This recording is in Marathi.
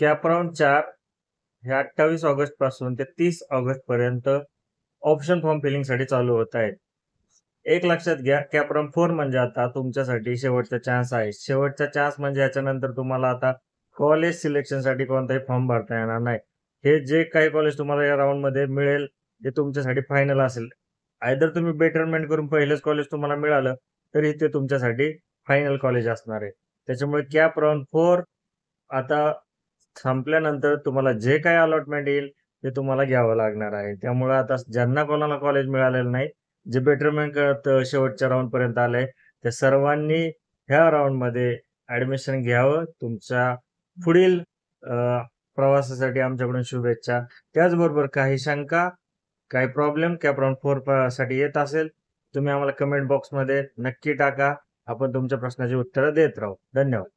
कॅप राऊंड 4 हे 28 ऑगस्ट पासून ते 30 ऑगस्ट पर्यंत ऑप्शन फॉर्म फिलिंगसाठी चालू होत आहेत. एक लक्षात घ्या, कॅप राऊंड 4 म्हणजे आता तुमच्यासाठी शेवटचा चान्स आहे. शेवटचा चान्स म्हणजे याच्यानंतर तुम्हाला आता कॉलेज सिलेक्शनसाठी कोणताही फॉर्म भरता येणार नाही. हे जे काही कॉलेज तुम्हाला या राऊंडमध्ये मिळेल ते तुमच्यासाठी फायनल असेल. आयदर तुम्ही बेटरमेंट करून पहिलेच कॉलेज तुम्हाला मिळालं तरी ते तुमच्यासाठी फायनल कॉलेज असणार आहे. त्याच्यामुळे कॅप राऊंड 4 आता संपल्यानंतर तुम्हाला जे काही अलॉटमेंट येईल ते तुम्हाला घ्यावं लागणार आहे. त्यामुळे आता ज्यांना कोणाला कॉलेज मिळालेलं नाही, जे बेटरमेंट करत शेवटच्या राऊंड पर्यंत आलंय, त्या सर्वांनी ह्या राऊंडमध्ये ऍडमिशन घ्यावं. तुमच्या पुढील प्रवासासाठी आमच्याकडून शुभेच्छा. त्याचबरोबर काही शंका, काही प्रॉब्लेम कॅप राऊंड 4 साठी येत असेल, तुम्ही आम्हाला कमेंट बॉक्समध्ये नक्की टाका. आपण तुमच्या प्रश्नाची उत्तरं देत राहू. धन्यवाद.